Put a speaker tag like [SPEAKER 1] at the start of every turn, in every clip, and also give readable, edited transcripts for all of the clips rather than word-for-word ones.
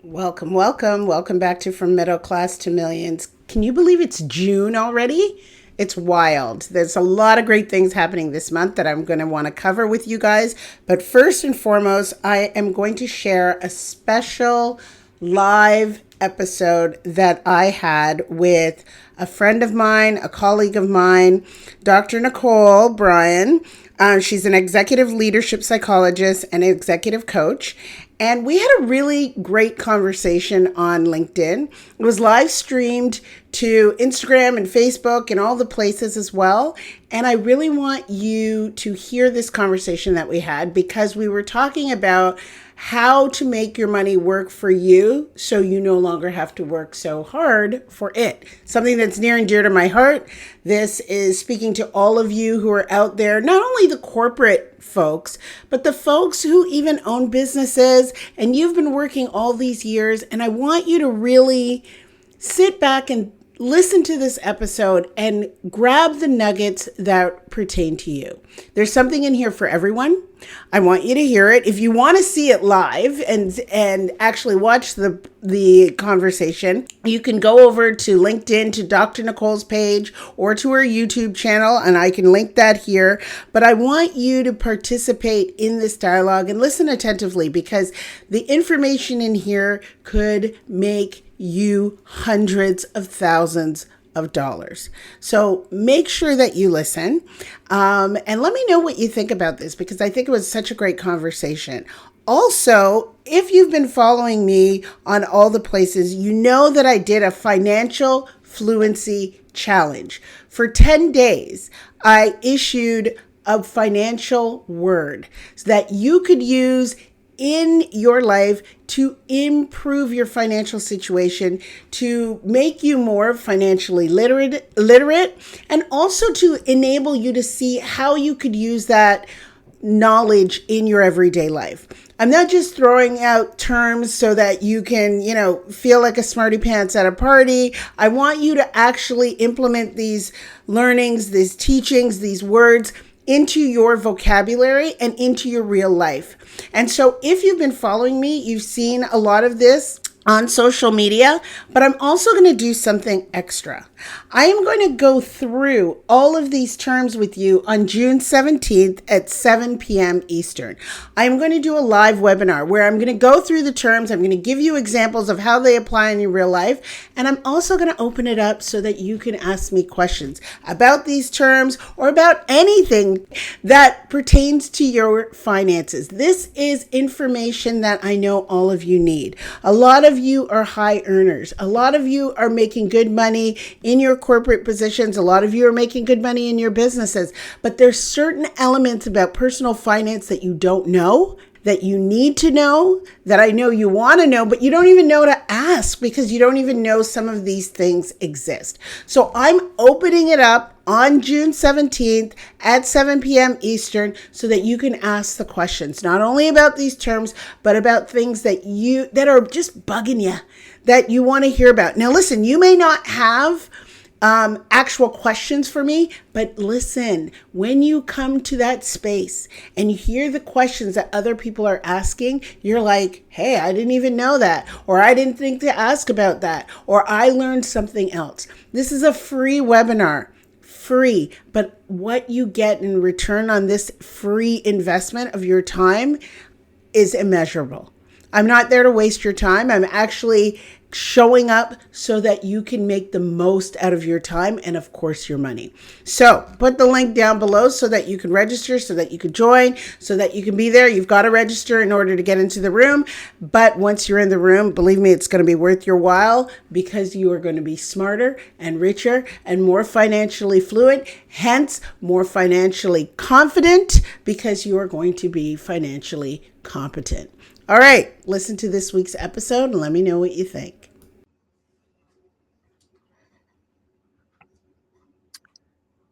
[SPEAKER 1] Welcome, welcome, welcome back to From Middle Class to Millions. Can you believe it's June already? It's wild. There's a lot of great things happening this month that I'm going to want to cover with you guys. But first and foremost, I am going to share a special live episode that I had with a friend of mine, a colleague of mine, Dr. Nicole Bryan. She's an executive leadership psychologist and executive coach. And we had a really great conversation on LinkedIn. It was live streamed to Instagram and Facebook and all the places as well. And I really want you to hear this conversation that we had because we were talking about how to make your money work for you so you no longer have to work so hard for it. Something that's near and dear to my heart. This is speaking to all of you who are out there, not only the corporate folks, but the folks who even own businesses and you've been working all these years. And I want you to really sit back and listen to this episode and grab the nuggets that pertain to you. There's something in here for everyone. I want you to hear it. If you want to see it live and actually watch the conversation, you can go over to LinkedIn to Dr. Nicole's page or to her YouTube channel, and I can link that here. But I want you to participate in this dialogue and listen attentively because the information in here could make you hundreds of thousands of dollars. So make sure that you listen and let me know what you think about this because I think it was such a great conversation. Also, if you've been following me on all the places, you know that I did a financial fluency challenge. For 10 days, I issued a financial word that you could use in your life to improve your financial situation, to make you more financially literate, and also to enable you to see how you could use that knowledge in your everyday life. I'm not just throwing out terms so that you can, feel like a smarty pants at a party. I want you to actually implement these learnings, these teachings, these words into your vocabulary and into your real life. And so if you've been following me, you've seen a lot of this on social media, but I'm also going to do something extra. I am going to go through all of these terms with you on June 17th at 7 p.m. Eastern. I am going to do a live webinar where I'm going to go through the terms. I'm going to give you examples of how they apply in your real life. And I'm also going to open it up so that you can ask me questions about these terms or about anything that pertains to your finances. This is information that I know all of you need. A lot of you are high earners. A lot of you are making good money in your corporate positions. A lot of you are making good money in your businesses. But there's certain elements about personal finance that you don't know, that you need to know, that I know you want to know, but you don't even know to ask because you don't even know some of these things exist. So I'm opening it up on June 17th at 7 p.m. Eastern so that you can ask the questions, not only about these terms, but about things that are just bugging you, that you want to hear about. Now, listen, you may not have actual questions for me, but listen, when you come to that space and you hear the questions that other people are asking, you're like, hey, I didn't even know that, or I didn't think to ask about that, or I learned something else. This is a free webinar. Free, but what you get in return on this free investment of your time is immeasurable. I'm not there to waste your time. I'm actually showing up so that you can make the most out of your time and, of course, your money. So put the link down below so that you can register, so that you can join, so that you can be there. You've got to register in order to get into the room. But once you're in the room, believe me, it's going to be worth your while because you are going to be smarter and richer and more financially fluent, hence more financially confident because you are going to be financially competent. All right, listen to this week's episode and let me know what you think.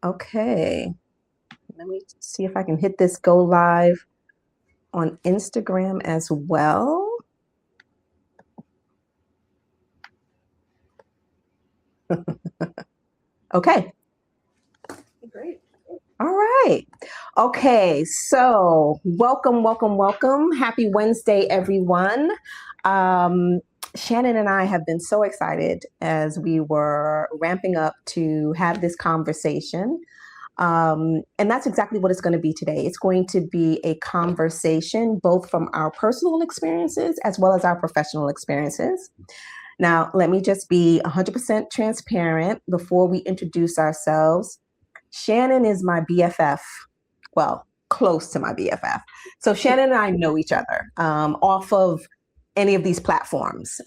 [SPEAKER 2] Okay, let me see if I can hit this go live on Instagram as well. Okay. Great. All right. Okay, so welcome. Happy Wednesday, everyone. Shannon and I have been so excited as we were ramping up to have this conversation. And that's exactly what it's going to be today. It's going to be a conversation both from our personal experiences as well as our professional experiences. Now, let me just be 100% transparent before we introduce ourselves. Shannon is my BFF, well, close to my BFF. So Shannon and I know each other off of any of these platforms.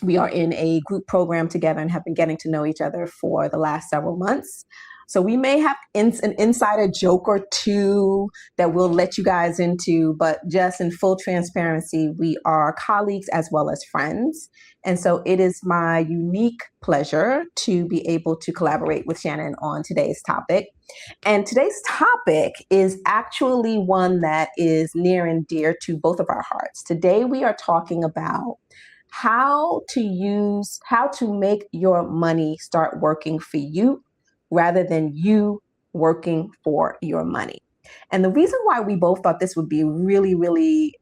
[SPEAKER 2] We are in a group program together and have been getting to know each other for the last several months. So we may have an insider joke or two that we'll let you guys into, but just in full transparency, we are colleagues as well as friends. And so it is my unique pleasure to be able to collaborate with Shannon on today's topic. And today's topic is actually one that is near and dear to both of our hearts. Today we are talking about how to make your money start working for you rather than you working for your money. And the reason why we both thought this would be really, really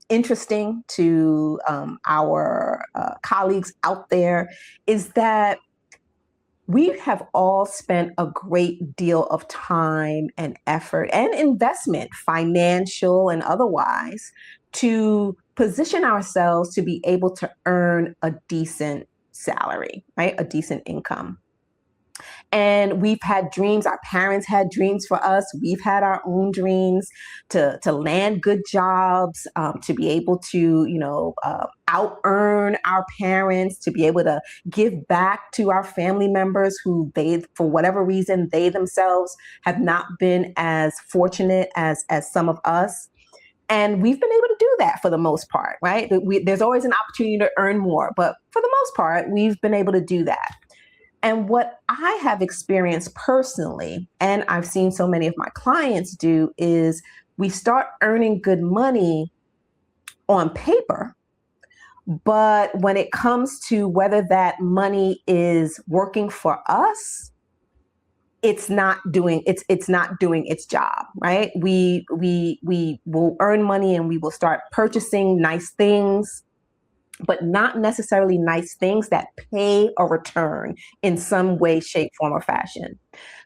[SPEAKER 2] interesting to our colleagues out there is that we have all spent a great deal of time and effort and investment, financial and otherwise, to position ourselves to be able to earn a decent salary, right? A decent income. And we've had dreams. Our parents had dreams for us. We've had our own dreams to land good jobs, to be able to, out earn our parents, to be able to give back to our family members who for whatever reason, they themselves have not been as fortunate as some of us. And we've been able to do that for the most part, right? There's always an opportunity to earn more, but for the most part, we've been able to do that. And what I have experienced personally, and I've seen so many of my clients do, is we start earning good money on paper, but when it comes to whether that money is working for us, it's not doing its job, right? We will earn money and we will start purchasing nice things, but not necessarily nice things that pay a return in some way, shape, form, or fashion.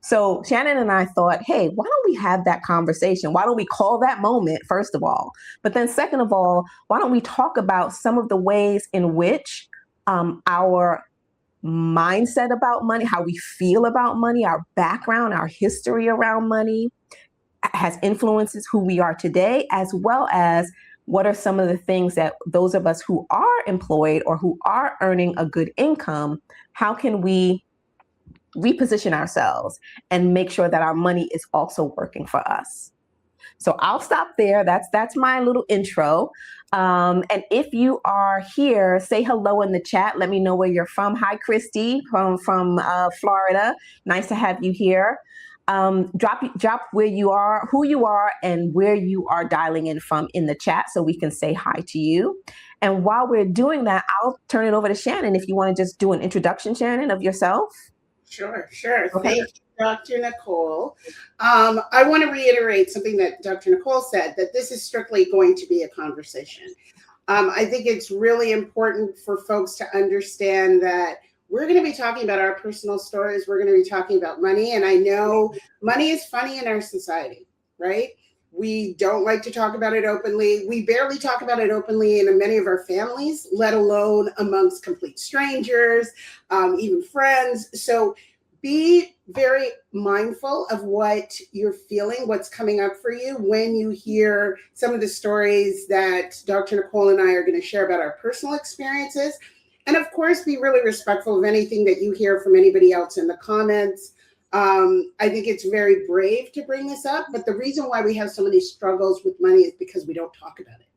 [SPEAKER 2] So Shannon and I thought, hey, why don't we have that conversation? Why don't we call that moment, first of all? But then second of all, why don't we talk about some of the ways in which our mindset about money, how we feel about money, our background, our history around money has influences who we are today, as well as what are some of the things that those of us who are employed or who are earning a good income, how can we reposition ourselves and make sure that our money is also working for us? So I'll stop there. That's my little intro. And if you are here, say hello in the chat. Let me know where you're from. Hi, Christy from Florida. Nice to have you here. Drop where you are, who you are, and where you are dialing in from in the chat so we can say hi to you. And while we're doing that, I'll turn it over to Shannon if you want to just do an introduction, Shannon, of yourself.
[SPEAKER 1] Sure. Okay. Thank you, Dr. Nicole. I want to reiterate something that Dr. Nicole said, that this is strictly going to be a conversation. I think it's really important for folks to understand that we're going to be talking about our personal stories. We're going to be talking about money. And I know money is funny in our society, right? We don't like to talk about it openly. We barely talk about it openly in many of our families, let alone amongst complete strangers, even friends. So be very mindful of what you're feeling, what's coming up for you when you hear some of the stories that Dr. Nicole and I are going to share about our personal experiences. And of course, be really respectful of anything that you hear from anybody else in the comments. I think it's very brave to bring this up, but the reason why we have so many struggles with money is because we don't talk about it,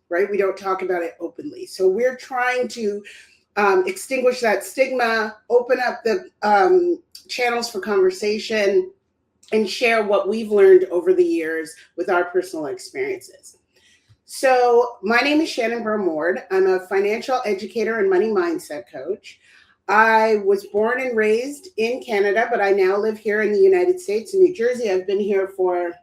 [SPEAKER 1] right? We don't talk about it openly. So we're trying to extinguish that stigma, open up the channels for conversation, and share what we've learned over the years with our personal experiences. So my name is Shannon Brome-Ward. I'm a financial educator and money mindset coach. I was born and raised in Canada, but I now live here in the United States, in New Jersey. I've been here for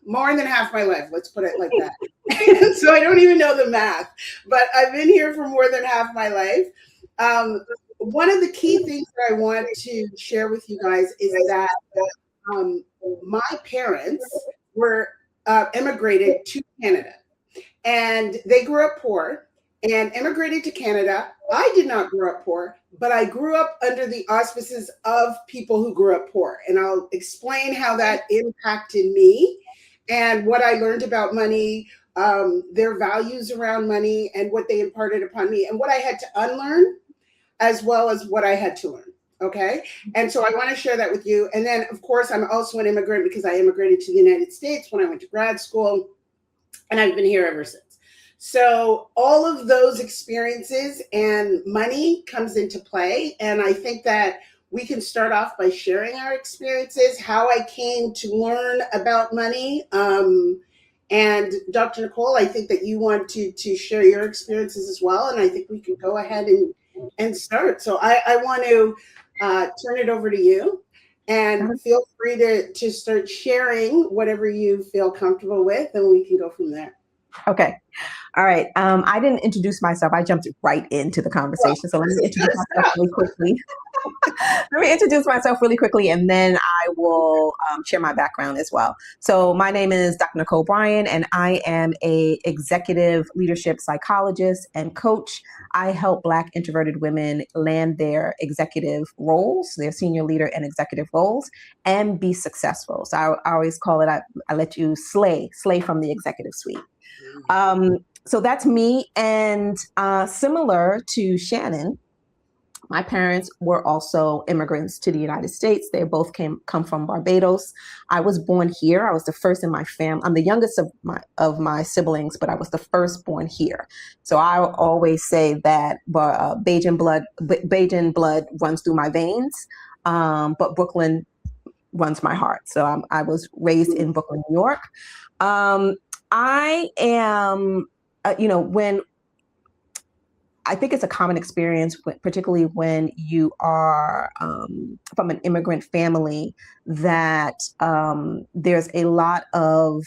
[SPEAKER 1] more than half my life. Let's put it like that. So I don't even know the math, but I've been here for more than half my life. One of the key things that I want to share with you guys is that my parents were immigrated to Canada, and they grew up poor and immigrated to Canada. I did not grow up poor, but I grew up under the auspices of people who grew up poor. And I'll explain how that impacted me and what I learned about money, their values around money, and what they imparted upon me, and what I had to unlearn, as well as what I had to learn. Okay. And so I want to share that with you. And then, of course, I'm also an immigrant because I immigrated to the United States when I went to grad school, and I've been here ever since. So all of those experiences and money comes into play. And I think that we can start off by sharing our experiences, how I came to learn about money. And Dr. Nicole, I think that you want to share your experiences as well. And I think we can go ahead and start. So I want to turn it over to you, and feel free to start sharing whatever you feel comfortable with, and we can go from there.
[SPEAKER 2] Okay. All right. I didn't introduce myself. I jumped right into the conversation. So let me introduce myself really quickly. Let me introduce myself really quickly, and then I will share my background as well. So my name is Dr. Nicole Bryan, and I am a executive leadership psychologist and coach. I help Black introverted women land their executive roles, their senior leader and executive roles, and be successful. So I always call it, I let you slay from the executive suite. So that's me. And similar to Shannon, my parents were also immigrants to the United States. They both come from Barbados. I was born here. I was the first in my family. I'm the youngest of my siblings, but I was the first born here. So I always say that Bajan blood runs through my veins, but Brooklyn runs my heart. So I was raised in Brooklyn, New York. I am, when I think it's a common experience, particularly when you are from an immigrant family, that there's a lot of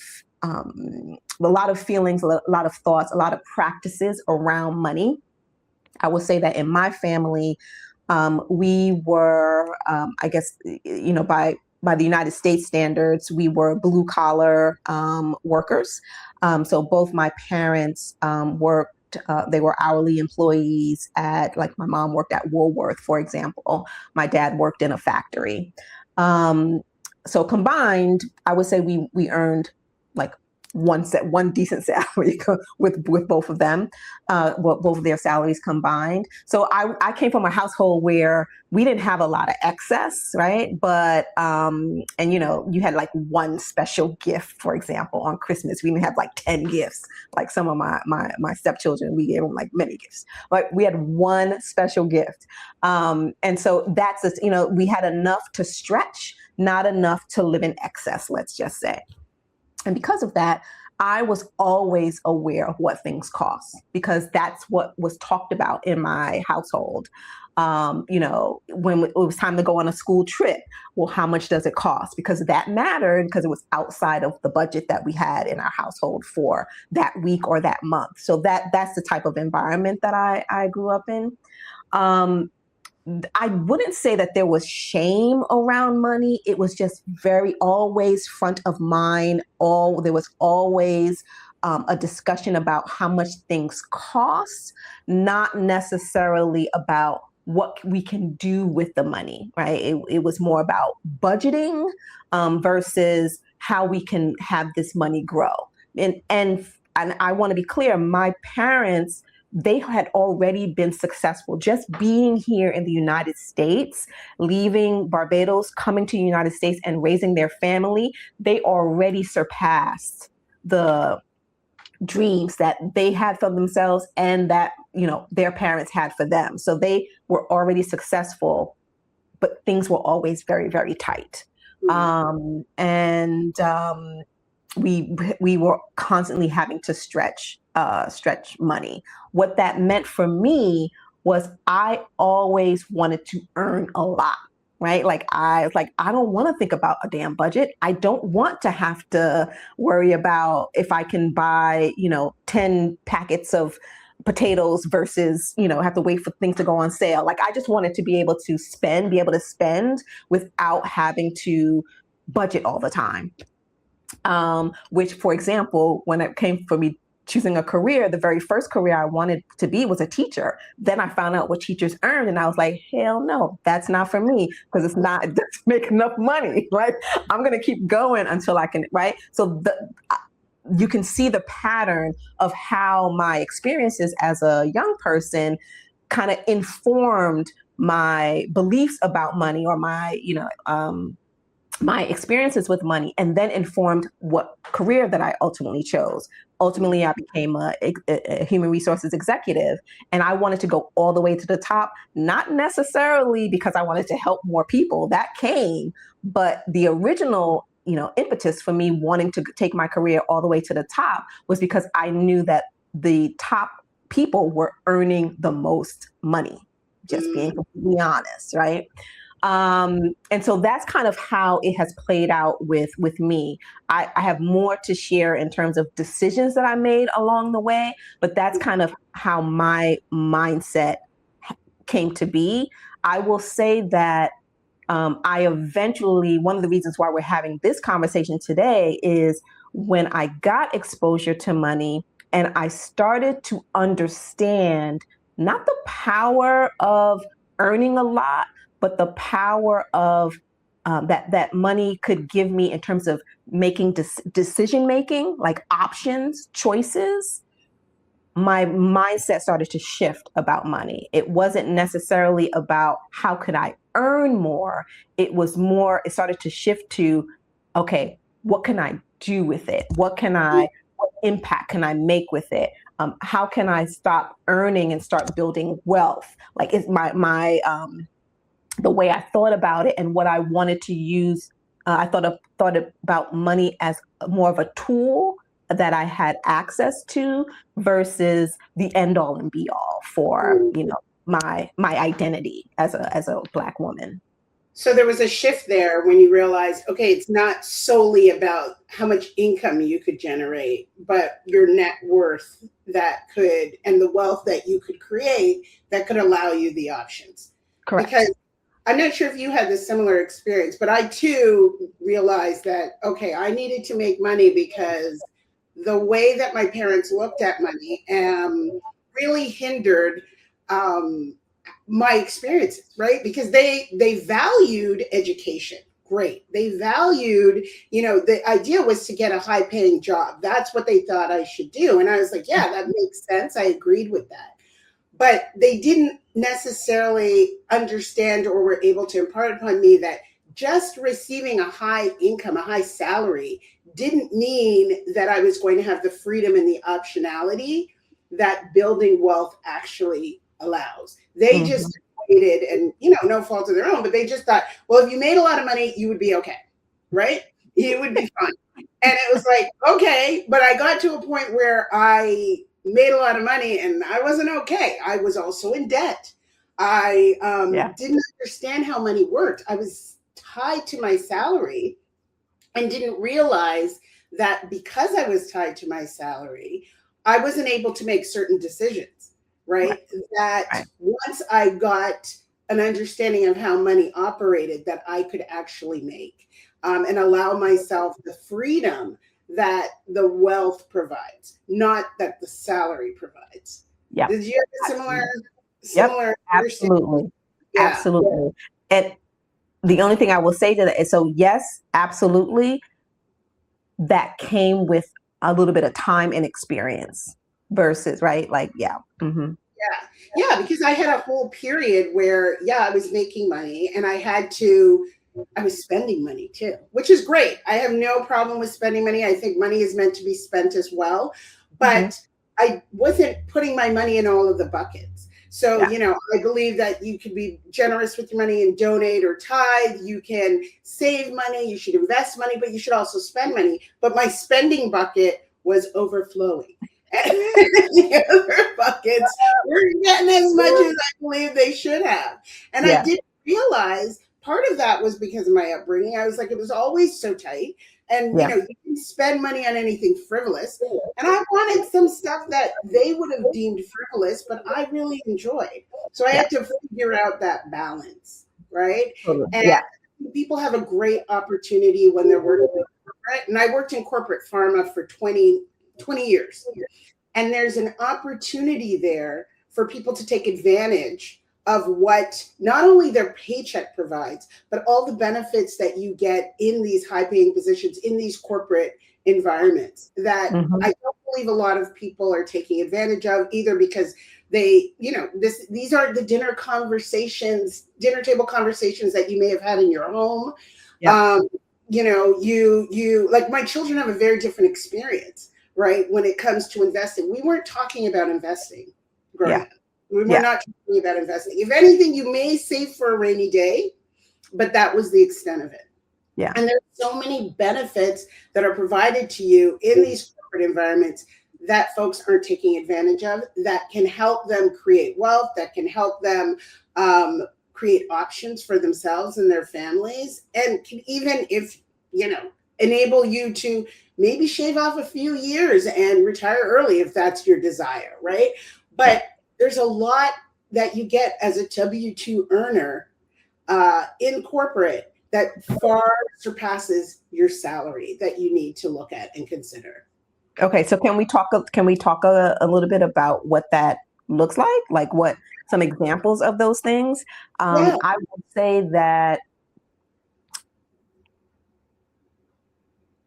[SPEAKER 2] feelings, a lot of thoughts, a lot of practices around money. I will say that in my family, we were, I guess, by the United States standards, we were blue collar workers. So both my parents worked. They were hourly employees at, like, my mom worked at Woolworth, for example. My dad worked in a factory. So combined, I would say we earned like one decent salary with both of them, both of their salaries combined. So I came from a household where we didn't have a lot of excess, right? But you had like one special gift, for example, on Christmas. We didn't have like 10 gifts, like some of my stepchildren. We gave them like many gifts, but we had one special gift, and so that's we had enough to stretch, not enough to live in excess, let's just say. And because of that, I was always aware of what things cost, because that's what was talked about in my household. When it was time to go on a school trip, well, how much does it cost? Because that mattered, because it was outside of the budget that we had in our household for that week or that month. So that's the type of environment that I grew up in. I wouldn't say that there was shame around money. It was just always front of mind. There was always a discussion about how much things cost, not necessarily about what we can do with the money, right? It was more about budgeting versus how we can have this money grow. And I want to be clear, my parents, they had already been successful. Just being here in the United States, leaving Barbados, coming to the United States and raising their family, they already surpassed the dreams that they had for themselves and that, their parents had for them. So they were already successful, but things were always very, very tight. We were constantly having to stretch money. What that meant for me was I always wanted to earn a lot, right? Like I was like, I don't want to think about a damn budget. I don't want to have to worry about if I can buy, 10 packets of potatoes versus, have to wait for things to go on sale. Like I just wanted to be able to spend without having to budget all the time. Which, for example, when it came for me choosing a career, the very first career I wanted to be was a teacher. Then I found out what teachers earned, and I was like, hell no, that's not for me because it doesn't make enough money. Right? I'm gonna keep going until I can. Right? So you can see the pattern of how my experiences as a young person kind of informed my beliefs about money or my experiences with money, and then informed what career that I ultimately chose. Ultimately, I became a human resources executive, and I wanted to go all the way to the top, not necessarily because I wanted to help more people. That came, but the original, impetus for me wanting to take my career all the way to the top was because I knew that the top people were earning the most money, just being completely honest, right? And so that's kind of how it has played out with me. I have more to share in terms of decisions that I made along the way, but that's kind of how my mindset came to be. I will say that I eventually, one of the reasons why we're having this conversation today is when I got exposure to money and I started to understand not the power of earning a lot, but the power of that money could give me in terms of making decision making, like options, choices. My mindset started to shift about money. It wasn't necessarily about how could I earn more. It started to shift to, okay, what can I do with it? What impact can I make with it? How can I stop earning and start building wealth? Like it's the way I thought about it and what I wanted to use. I thought about money as more of a tool that I had access to versus the end all and be all for, my identity as a Black woman.
[SPEAKER 1] So there was a shift there when you realized, okay, it's not solely about how much income you could generate, but your net worth and the wealth that you could create that could allow you the options.
[SPEAKER 2] Correct.
[SPEAKER 1] Because I'm not sure if you had this similar experience, but I too realized that, okay, I needed to make money because the way that my parents looked at money really hindered my experiences, right? Because they valued education. Great. They valued, the idea was to get a high paying job. That's what they thought I should do. And I was like, yeah, that makes sense. I agreed with that. But they didn't necessarily understand or were able to impart upon me that just receiving a high income, a high salary, didn't mean that I was going to have the freedom and the optionality that building wealth actually allows. They just equated, and no fault of their own, but they just thought, well, if you made a lot of money, you would be okay, right? You would be fine. And it was like, okay, but I got to a point where I made a lot of money and I wasn't okay. I was also in debt. I didn't understand how money worked. I was tied to my salary and didn't realize that because I was tied to my salary, I wasn't able to make certain decisions, right? That once I got an understanding of how money operated, that I could actually make and allow myself the freedom that the wealth provides, not that the salary provides.
[SPEAKER 2] Yeah.
[SPEAKER 1] Did you have a similar
[SPEAKER 2] Yep. Absolutely. Yeah. Absolutely. And the only thing I will say to that is, so yes, absolutely. That came with a little bit of time and experience versus, right? Like, yeah. Mm-hmm.
[SPEAKER 1] Yeah, because I had a whole period where, I was making money and I was spending money too, which is great. I have no problem with spending money. I think money is meant to be spent as well, but I wasn't putting my money in all of the buckets. So, I believe that you can be generous with your money and donate or tithe. You can save money. You should invest money, but you should also spend money. But my spending bucket was overflowing. And the other buckets weren't getting as much as I believe they should have. And I didn't realize part of that was because of my upbringing. I was like, it was always so tight. And,
[SPEAKER 2] Yeah.
[SPEAKER 1] you can spend money on anything frivolous. And I wanted some stuff that they would have deemed frivolous, but I really enjoyed. So I
[SPEAKER 2] Yeah.
[SPEAKER 1] had to figure out that balance, right?
[SPEAKER 2] Totally.
[SPEAKER 1] And
[SPEAKER 2] Yeah.
[SPEAKER 1] people have a great opportunity when they're working in corporate. And I worked in corporate pharma for 20 years. And there's an opportunity there for people to take advantage of what not only their paycheck provides, but all the benefits that you get in these high paying positions, in these corporate environments that I don't believe a lot of people are taking advantage of, either because they, these are the dinner table conversations that you may have had in your home.
[SPEAKER 2] Yeah.
[SPEAKER 1] You like, my children have a very different experience, right? When it comes to investing, we weren't talking about investing growing up. We were not talking about investing. If anything, you may save for a rainy day, but that was the extent of it.
[SPEAKER 2] Yeah.
[SPEAKER 1] And there's so many benefits that are provided to you in these corporate environments that folks aren't taking advantage of, that can help them create wealth, that can help them create options for themselves and their families, and can even, if enable you to maybe shave off a few years and retire early if that's your desire, right? But there's a lot that you get as a W-2 earner in corporate that far surpasses your salary that you need to look at and consider.
[SPEAKER 2] Okay, so can we talk a little bit about what that looks like what some examples of those things? I would say that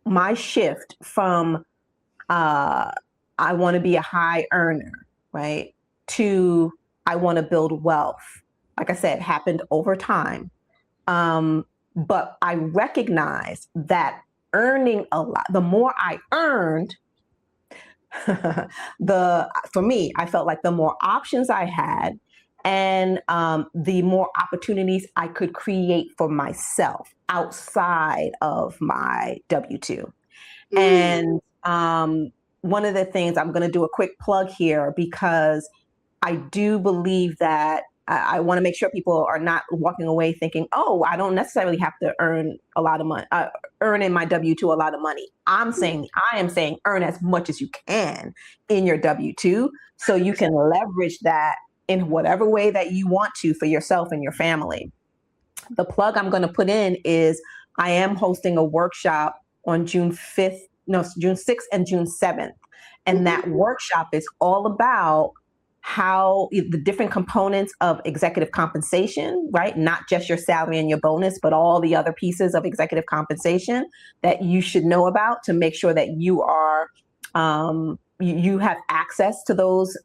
[SPEAKER 2] my shift from I want to be a high earner, right, to I want to build wealth, like I said, happened over time. But I recognize that earning a lot, the more I earned, for me, I felt like the more options I had, and the more opportunities I could create for myself outside of my W-2. And one of the things, I'm going to do a quick plug here, because I do believe that I want to make sure people are not walking away thinking, oh, I don't necessarily have to earn a lot of money, earn in my W-2 a lot of money. I am saying earn as much as you can in your W-2, so you can leverage that in whatever way that you want to for yourself and your family. The plug I'm going to put in is I am hosting a workshop on June 6th and June 7th. And that workshop is all about how the different components of executive compensation, right? Not just your salary and your bonus, but all the other pieces of executive compensation that you should know about to make sure that you are, you have access to those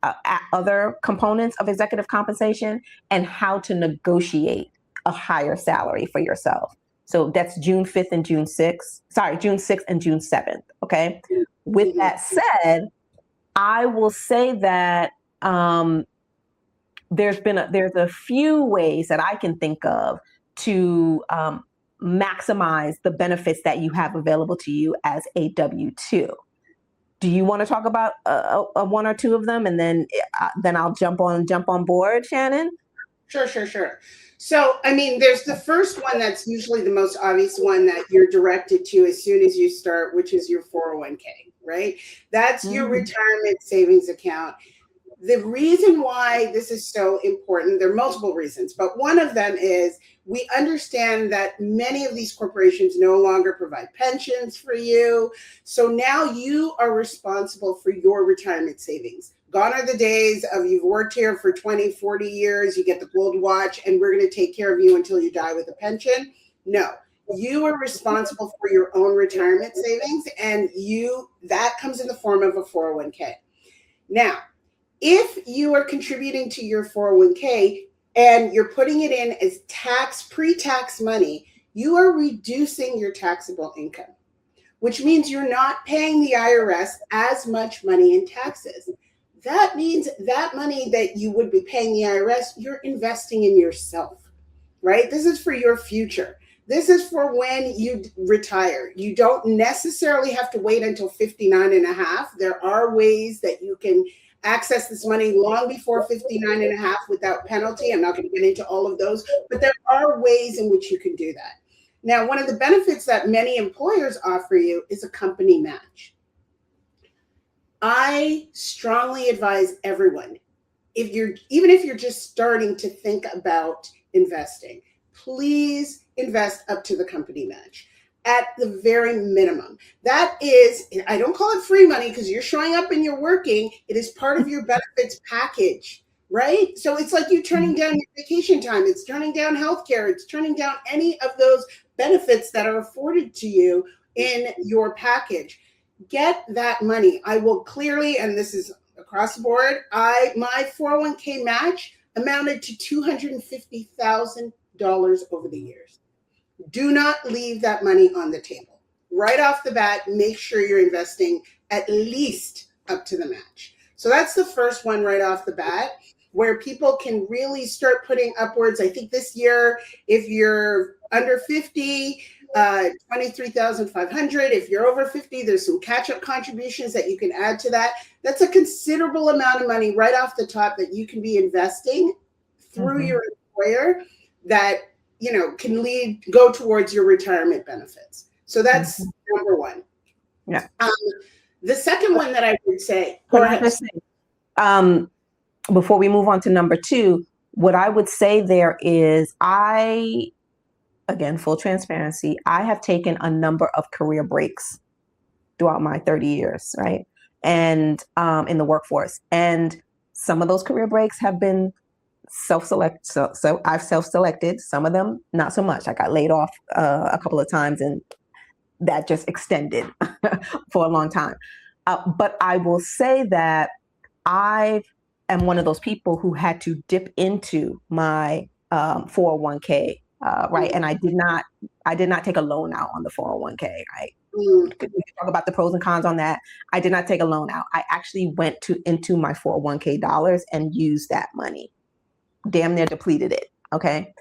[SPEAKER 2] other components of executive compensation, and how to negotiate a higher salary for yourself. So that's June 5th and June 6th. Sorry, June 6th and June 7th. Okay. With that said, I will say that there's a few ways that I can think of to maximize the benefits that you have available to you as a W-2. Do you want to talk about one or two of them, and then I'll jump on board, Shannon?
[SPEAKER 1] Sure. So, I mean, there's the first one that's usually the most obvious one that you're directed to as soon as you start, which is your 401k, right? That's your retirement savings account. The reason why this is so important, there are multiple reasons, but one of them is we understand that many of these corporations no longer provide pensions for you. So now you are responsible for your retirement savings. Gone are the days of you've worked here for 20, 40 years, you get the gold watch, and we're going to take care of you until you die with a pension. No, you are responsible for your own retirement savings, and that comes in the form of a 401k. Now, if you are contributing to your 401k and you're putting it in as pre-tax money, you are reducing your taxable income, which means you're not paying the IRS as much money in taxes. That means that money that you would be paying the IRS, you're investing in yourself, right? This is for your future. This is for when you retire. You don't necessarily have to wait until 59 and a half. There are ways that you can access this money long before 59 and a half without penalty. I'm not going to get into all of those, but there are ways in which you can do that. Now, one of the benefits that many employers offer you is a company match. I strongly advise everyone, even if you're just starting to think about investing, please invest up to the company match at the very minimum. That is, I don't call it free money because you're showing up and you're working. It is part of your benefits package, right? So it's like you turning down your vacation time. It's turning down healthcare. It's turning down any of those benefits that are afforded to you in your package. Get that money. I will clearly, and this is across the board, my 401k match amounted to $250,000 over the years. Do not leave that money on the table. Right off the bat, make sure you're investing at least up to the match. So that's the first one right off the bat, where people can really start putting upwards. I think this year, if you're under 50, 23,500. If you're over 50, there's some catch-up contributions that you can add to that. That's a considerable amount of money right off the top that you can be investing through your employer that, you know, can go towards your retirement benefits. So that's number one.
[SPEAKER 2] Yeah.
[SPEAKER 1] The second one that I would say,
[SPEAKER 2] before we move on to number two, what I would say there is again, full transparency, I have taken a number of career breaks throughout my 30 years, right? And in the workforce. And some of those career breaks have been self-select. So I've self-selected. Some of them, not so much. I got laid off a couple of times and that just extended for a long time. But I will say that I am one of those people who had to dip into my 401k. Right. And I did not take a loan out on the 401k. Right. We can talk about the pros and cons on that. I did not take a loan out. I actually went into my 401k dollars and used that money. Damn near depleted it. Okay.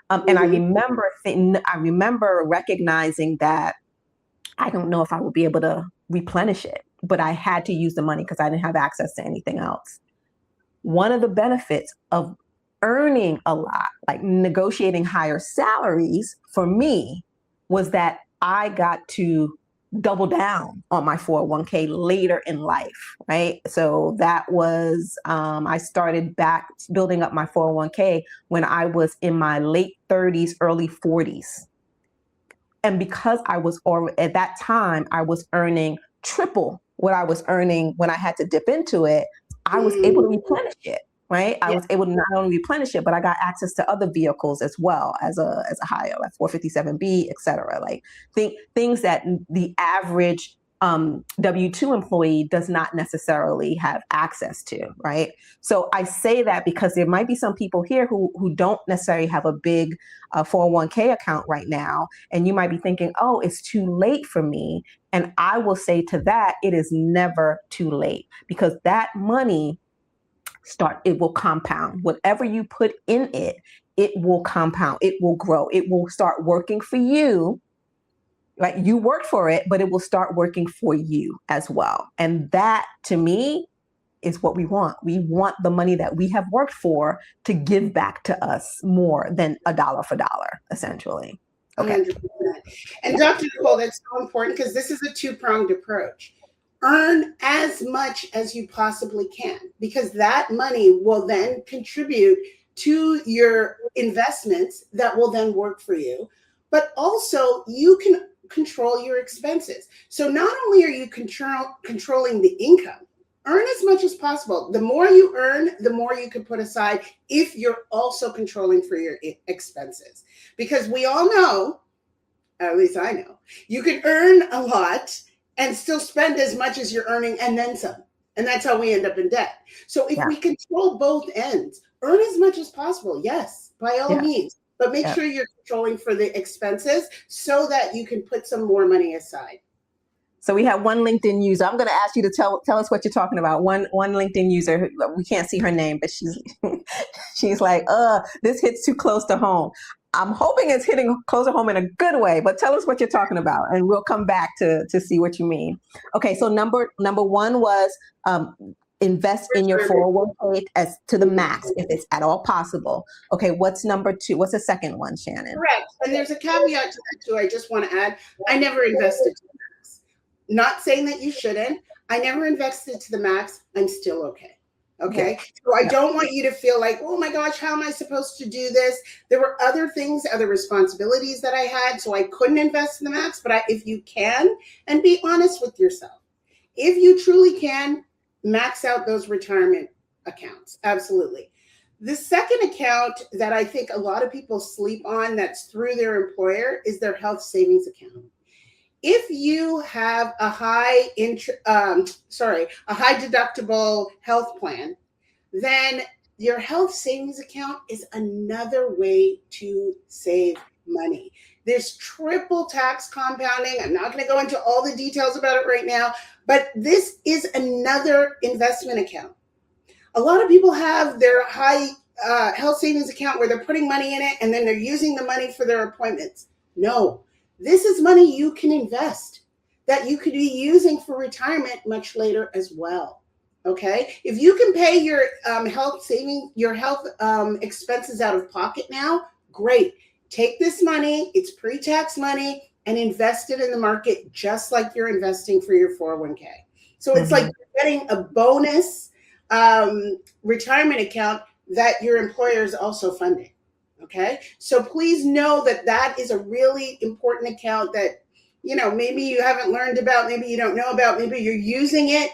[SPEAKER 2] And I remember recognizing that I don't know if I would be able to replenish it, but I had to use the money because I didn't have access to anything else. One of the benefits of earning a lot, like negotiating higher salaries for me, was that I got to double down on my 401k later in life, right? So that was, I started back building up my 401k when I was in my late 30s, early 40s. And because at that time, I was earning triple what I was earning when I had to dip into it, I was able to replenish it. Right. I was able to not only replenish it, but I got access to other vehicles as well as a hire, like 457B, et cetera. Like things that the average W-2 employee does not necessarily have access to. Right. So I say that because there might be some people here who don't necessarily have a big 401k account right now. And you might be thinking, oh, it's too late for me. And I will say to that, it is never too late, because that money it will compound. Whatever you put in it, it will compound. It will grow. It will start working for you. Right? You worked for it, but it will start working for you as well. And that, to me, is what we want. We want the money that we have worked for to give back to us more than a dollar for dollar, essentially. Okay.
[SPEAKER 1] 100%. And Dr. Nicole, that's so important because this is a two-pronged approach. Earn as much as you possibly can, because that money will then contribute to your investments that will then work for you. But also you can control your expenses. So not only are you controlling the income, earn as much as possible. The more you earn, the more you can put aside if you're also controlling for your expenses. Because we all know, at least I know, you can earn a lot and still spend as much as you're earning and then some. And that's how we end up in debt. So if we control both ends, earn as much as possible. Yes, by all means. But make sure you're controlling for the expenses so that you can put some more money aside.
[SPEAKER 2] So we have one LinkedIn user. I'm going to ask you to tell us what you're talking about. One LinkedIn user, we can't see her name, but she's like, this hits too close to home. I'm hoping it's hitting closer home in a good way, but tell us what you're talking about and we'll come back to see what you mean. Okay, so number one was invest in your 401k as to the max if it's at all possible. Okay, what's number two? What's the second one, Shannon?
[SPEAKER 1] Correct. And there's a caveat to that too. I just want to add, I never invested to the max. Not saying that you shouldn't. I never invested to the max. I'm still okay. Okay. Yeah. So I don't want you to feel like, oh my gosh, how am I supposed to do this? There were other things, other responsibilities that I had. So I couldn't invest in the max, but if you can, and be honest with yourself, if you truly can, max out those retirement accounts. Absolutely. The second account that I think a lot of people sleep on that's through their employer is their health savings account. If you have a high deductible health plan, then your health savings account is another way to save money. There's triple tax compounding. I'm not going to go into all the details about it right now, but this is another investment account. A lot of people have their high health savings account where they're putting money in it and then they're using the money for their appointments. No. This is money you can invest that you could be using for retirement much later as well. Okay. If you can pay your health expenses out of pocket now, great. Take this money, it's pre-tax money, and invest it in the market just like you're investing for your 401k. So it's like you're getting a bonus retirement account that your employer is also funding. Okay, so please know that that is a really important account that, maybe you haven't learned about, maybe you don't know about, maybe you're using it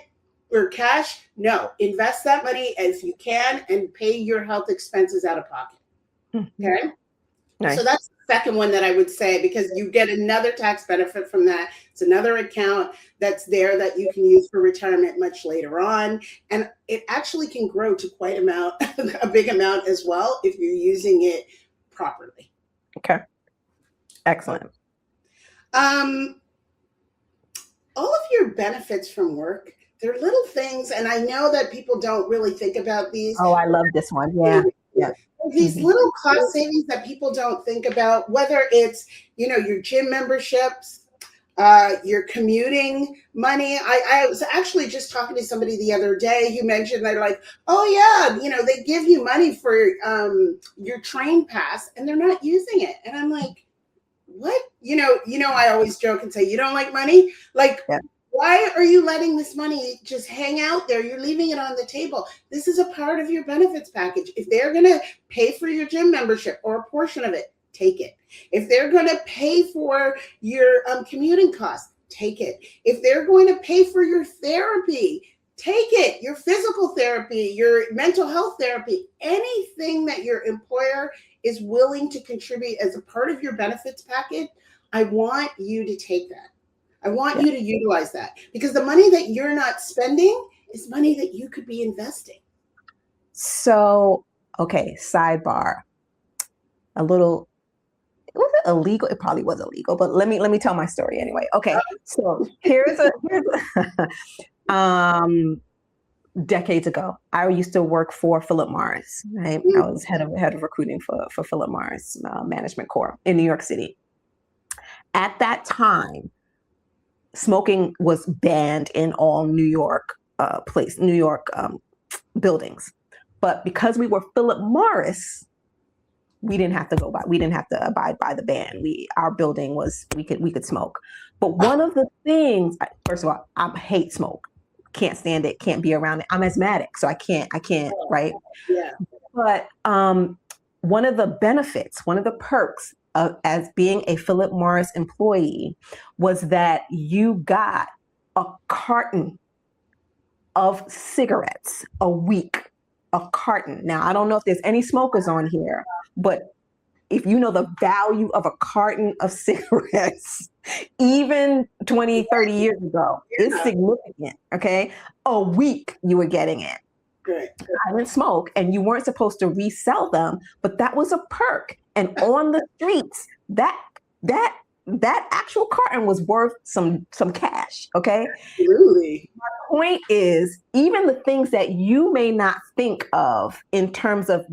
[SPEAKER 1] for cash. No, invest that money as you can and pay your health expenses out of pocket. Okay, nice. So that's the second one that I would say, because you get another tax benefit from that. It's another account that's there that you can use for retirement much later on. And it actually can grow to quite a big amount as well if you're using it properly.
[SPEAKER 2] Okay. Excellent.
[SPEAKER 1] All of your benefits from work, they're little things, and I know that people don't really think about these.
[SPEAKER 2] Oh, I love this one. Yeah. Yeah.
[SPEAKER 1] These little cost savings that people don't think about, whether it's, your gym memberships, your commuting money. I was actually just talking to somebody the other day who mentioned they're like, oh yeah, they give you money for your train pass and they're not using it. And I'm like, what? I always joke and say, you don't like money? Like, yeah. Why are you letting this money just hang out there? You're leaving it on the table. This is a part of your benefits package. If they're going to pay for your gym membership or a portion of it, take it. If they're going to pay for your commuting costs, take it. If they're going to pay for your therapy, take it. Your physical therapy, your mental health therapy, anything that your employer is willing to contribute as a part of your benefits package, I want you to take that. I want you to utilize that, because the money that you're not spending is money that you could be investing.
[SPEAKER 2] So, okay, sidebar. Was it illegal? It probably was illegal, but let me tell my story anyway. Okay, so here's decades ago, I used to work for Philip Morris. Right? I was head of recruiting for Philip Morris Management Corps in New York City. At that time, smoking was banned in all New York buildings. But because we were Philip Morris, we didn't have to abide by the ban. Our building we could smoke. But one of the things, first of all, I hate smoke. Can't stand it, can't be around it. I'm asthmatic, so I can't, right?
[SPEAKER 1] Yeah.
[SPEAKER 2] But one of the benefits, one of the perks as being a Philip Morris employee was that you got a carton of cigarettes a week, a carton. Now, I don't know if there's any smokers on here, but if you know the value of a carton of cigarettes, even 20, 30 years ago, it's significant, okay? A week you were getting it.
[SPEAKER 1] Good.
[SPEAKER 2] I didn't smoke, and you weren't supposed to resell them, but that was a perk. And on the streets, that actual carton was worth some cash. Okay.
[SPEAKER 1] Absolutely.
[SPEAKER 2] My point is, even the things that you may not think of in terms of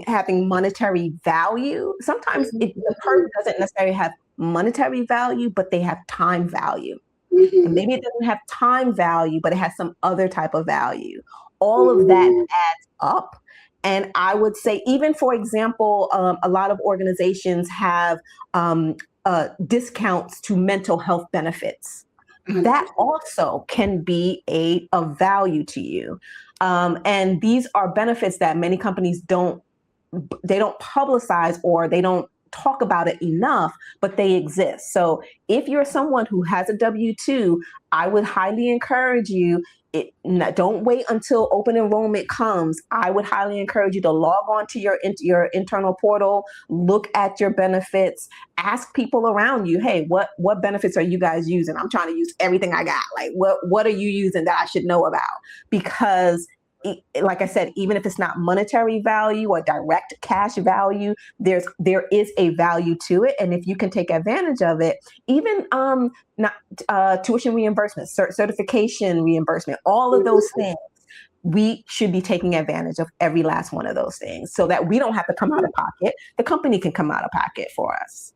[SPEAKER 2] having monetary value, sometimes the perk doesn't necessarily have monetary value, but they have time value. And maybe it doesn't have time value, but it has some other type of value. all of that adds up. And I would say, even for example, a lot of organizations have discounts to mental health benefits. That also can be a value to you. And these are benefits that many companies don't publicize, or they don't talk about it enough, but they exist. So if you're someone who has a W-2, I would highly encourage you, don't wait until open enrollment comes. I would highly encourage you to log on to your internal portal, look at your benefits, ask people around you, hey, what benefits are you guys using? I'm trying to use everything I got. Like, what are you using that I should know about? Because like I said, even if it's not monetary value or direct cash value, there is a value to it. And if you can take advantage of it, even tuition reimbursement, certification reimbursement, all of those things, we should be taking advantage of every last one of those things so that we don't have to come out of pocket. The company can come out of pocket for us.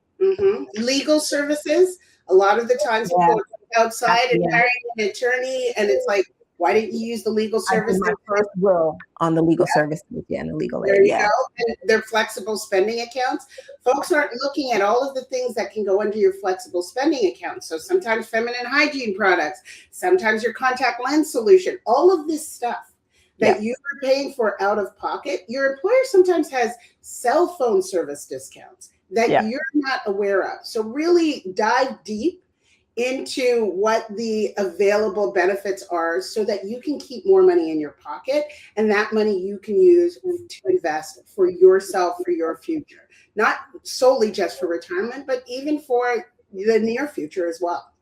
[SPEAKER 1] Legal services. A lot of the times people are outside and hiring an attorney, and it's like, why didn't you use the legal service?
[SPEAKER 2] I did my first will on the legal services, and the legal aid.
[SPEAKER 1] There you go. And they're flexible spending accounts. Folks aren't looking at all of the things that can go into your flexible spending account. So sometimes feminine hygiene products, sometimes your contact lens solution, all of this stuff that you are paying for out of pocket. Your employer sometimes has cell phone service discounts that you're not aware of. So really dive deep into what the available benefits are so that you can keep more money in your pocket, and that money you can use to invest for yourself, for your future, not solely just for retirement, but even for the near future as well.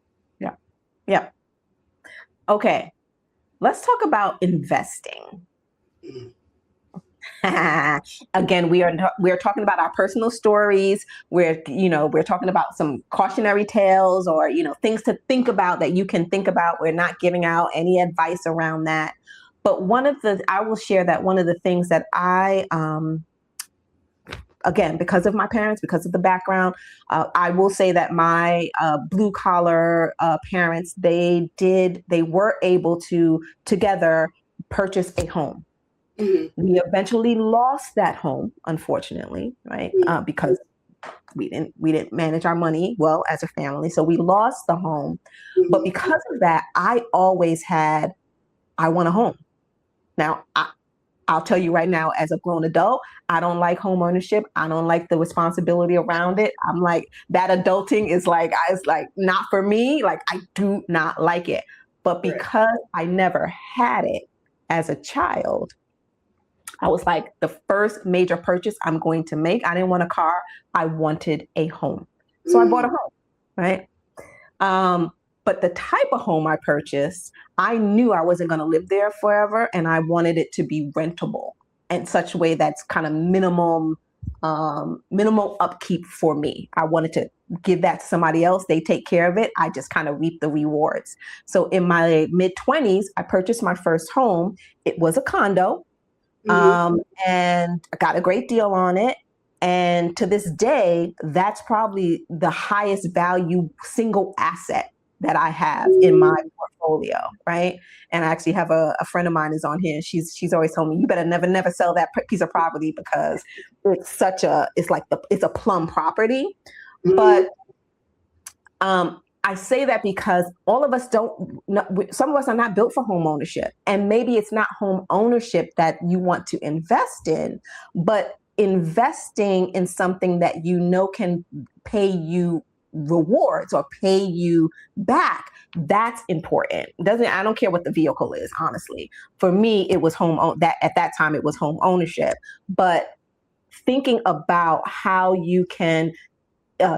[SPEAKER 2] Yeah. Okay. Let's talk about investing. Again, we are talking about our personal stories. We're talking about some cautionary tales, or things to think about that you can think about. We're not giving out any advice around that. But I will share that one of the things that I again, because of my parents, because of the background, I will say that my blue collar parents, they were able to together purchase a home. We eventually lost that home, unfortunately, right? Because we didn't manage our money well as a family. So we lost the home. But because of that, I always had, I want a home. Now, I'll tell you right now, as a grown adult, I don't like home ownership. I don't like the responsibility around it. I'm like, that adulting is like, it's like not for me. Like, I do not like it. But because I never had it as a child, I was like, the first major purchase I'm going to make, I didn't want a car. I wanted a home. So I bought a home, right? But the type of home I purchased, I knew I wasn't going to live there forever. And I wanted it to be rentable in such a way that's kind of minimal upkeep for me. I wanted to give that to somebody else. They take care of it. I just kind of reap the rewards. So in my mid-20s, I purchased my first home. It was a condo. And I got a great deal on it. And to this day, that's probably the highest value single asset that I have in my portfolio, right? And I actually have a friend of mine is on here. She's always told me, you better never sell that piece of property because it's a plum property. But I say that because all of us some of us are not built for home ownership. And maybe it's not home ownership that you want to invest in, but investing in something that can pay you rewards or pay you back, that's important. I don't care what the vehicle is, honestly. For me, it was at that time it was home ownership. But thinking about how you can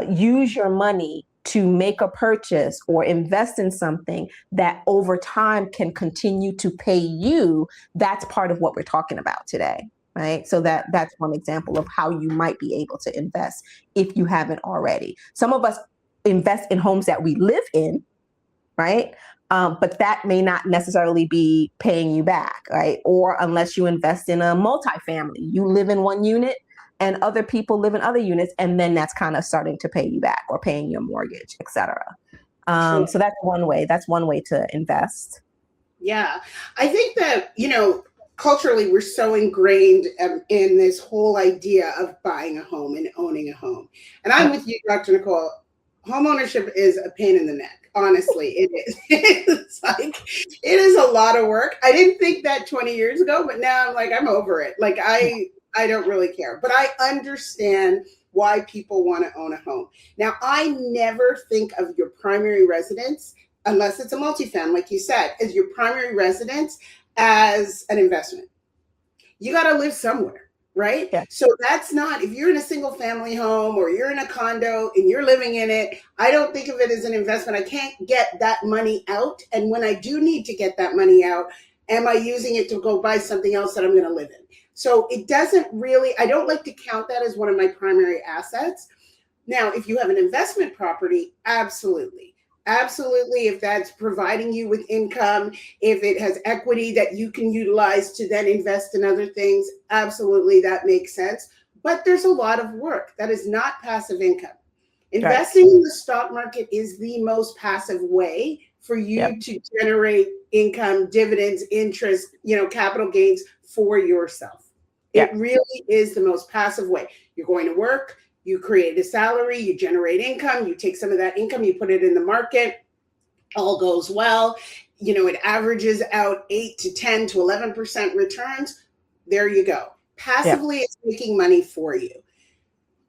[SPEAKER 2] use your money to make a purchase or invest in something that over time can continue to pay you, that's part of what we're talking about today, right? So that's one example of how you might be able to invest if you haven't already. Some of us invest in homes that we live in, right? But that may not necessarily be paying you back, right? Or unless you invest in a multifamily, you live in one unit and other people live in other units, and then that's kind of starting to pay you back or paying your mortgage, et cetera. So that's one way. That's one way to invest.
[SPEAKER 1] Yeah. I think that, culturally, we're so ingrained in this whole idea of buying a home and owning a home. And I'm with you, Dr. Nicole. Home ownership is a pain in the neck. Honestly, it is. It's like, it is a lot of work. I didn't think that 20 years ago, but now I'm like, I'm over it. Like, I don't really care, but I understand why people want to own a home. Now, I never think of your primary residence, unless it's a multifamily, like you said, as your primary residence as an investment. You got to live somewhere, right?
[SPEAKER 2] Yeah.
[SPEAKER 1] So that's not, if you're in a single family home or you're in a condo and you're living in it, I don't think of it as an investment. I can't get that money out. And when I do need to get that money out, am I using it to go buy something else that I'm going to live in? So it doesn't really, I don't like to count that as one of my primary assets. Now, if you have an investment property, absolutely. Absolutely. If that's providing you with income, if it has equity that you can utilize to then invest in other things, absolutely, that makes sense. But there's a lot of work that is not passive income. Investing in the stock market is the most passive way for you to generate income, dividends, interest, capital gains for yourself. It really is the most passive way. You're going to work, you create a salary, you generate income, you take some of that income, you put it in the market, all goes well. It averages out 8 to 10 to 11% returns. There you go. Passively, it's making money for you.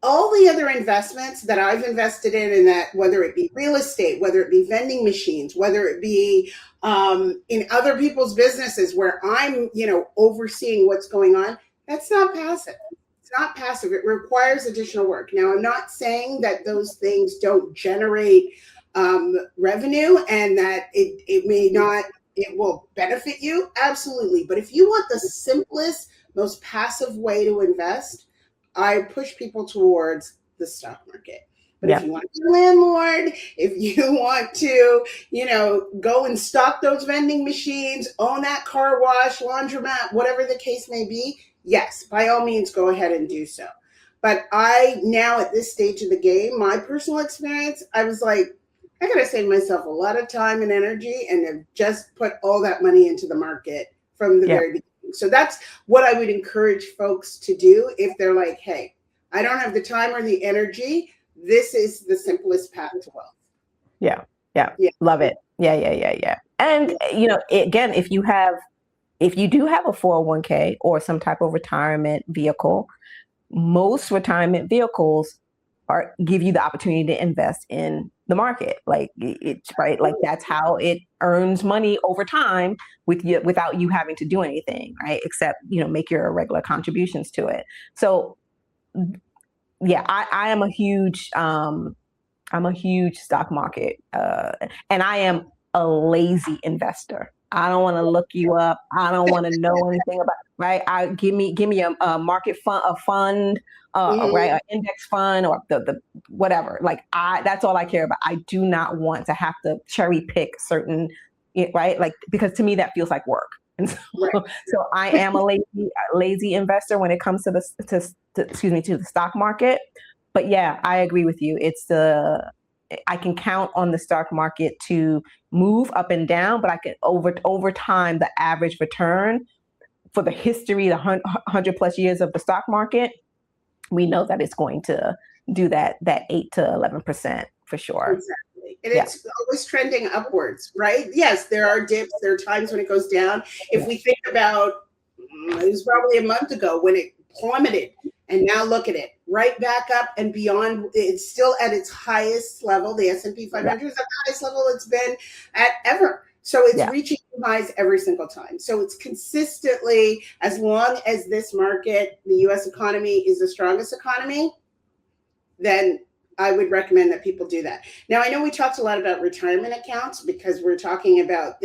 [SPEAKER 1] All the other investments that I've invested in that, whether it be real estate, whether it be vending machines, whether it be in other people's businesses where I'm, overseeing what's going on, that's not passive. It's not passive. It requires additional work. Now, I'm not saying that those things don't generate revenue and that it may not, it will benefit you. Absolutely. But if you want the simplest, most passive way to invest, I push people towards the stock market. But if you want to be a landlord, if you want to, go and stock those vending machines, own that car wash, laundromat, whatever the case may be, yes, by all means, go ahead and do so. But I now at this stage of the game, my personal experience, I was like, I got to save myself a lot of time and energy and have just put all that money into the market from the very beginning. So that's what I would encourage folks to do if they're like, hey, I don't have the time or the energy. This is the simplest path to wealth.
[SPEAKER 2] Yeah. Love it. Yeah. And, again, if you do have a 401k or some type of retirement vehicle, most retirement vehicles give you the opportunity to invest in the market. Like it's right. Like that's how it earns money over time without you having to do anything, right? Except, make your regular contributions to it. So I am a huge, stock market, and I am a lazy investor. I don't want to look you up. I don't want to know anything about, right? Give me a market fund, right, an index fund or the whatever. Like that's all I care about. I do not want to have to cherry pick certain, right? Like, because to me that feels like work. And so I am a lazy investor when it comes to the stock market. But yeah, I agree with you. I can count on the stock market to move up and down, but I can over time, the average return for the history, the 100 plus years of the stock market, we know that it's going to do that 8 to 11% for sure.
[SPEAKER 1] Exactly. And it's always trending upwards, right? Yes, there are dips, there are times when it goes down. If we think about, it was probably a month ago when it plummeted, and now look at it, right back up and beyond. It's still at its highest level. The S&P 500 is at the highest level it's been at ever. So it's reaching highs every single time. So it's consistently, as long as this market, the U.S. economy is the strongest economy, then I would recommend that people do that. Now, I know we talked a lot about retirement accounts because we're talking about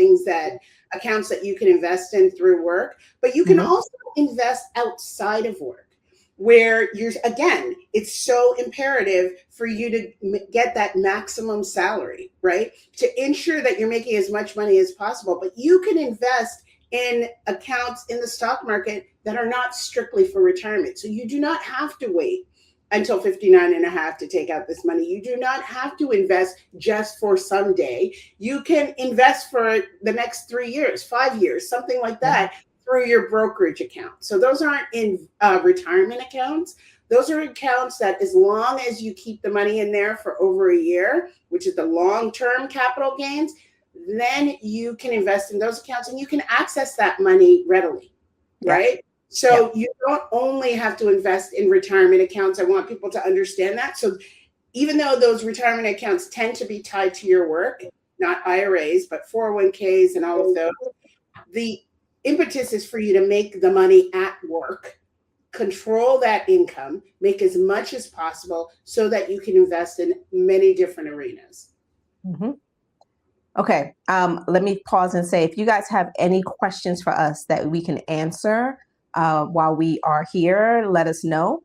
[SPEAKER 1] accounts that you can invest in through work, but you can also invest outside of work, where it's so imperative for you to get that maximum salary, right? To ensure that you're making as much money as possible, but you can invest in accounts in the stock market that are not strictly for retirement. So you do not have to wait until 59 and a half to take out this money. You do not have to invest just for someday. You can invest for the next 3 years, 5 years, something like that, through your brokerage account. So those aren't in retirement accounts. Those are accounts that as long as you keep the money in there for over a year, which is the long-term capital gains, then you can invest in those accounts and you can access that money readily, right? So you don't only have to invest in retirement accounts. I want people to understand that. So even though those retirement accounts tend to be tied to your work, not IRAs, but 401ks and all of those, the impetus is for you to make the money at work, control that income, make as much as possible so that you can invest in many different arenas.
[SPEAKER 2] Mm-hmm. Okay. Let me pause and say, if you guys have any questions for us that we can answer while we are here, let us know.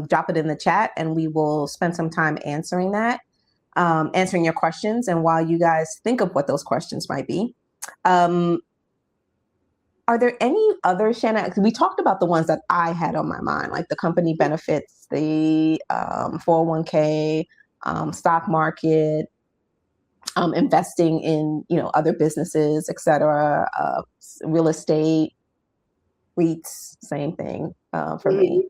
[SPEAKER 2] Drop it in the chat and we will spend some time answering that, answering your questions. And while you guys think of what those questions might be, are there any other, Shannon? We talked about the ones that I had on my mind, like the company benefits, the 401k, stock market, investing in, other businesses, et cetera, real estate, REITs, same thing for me.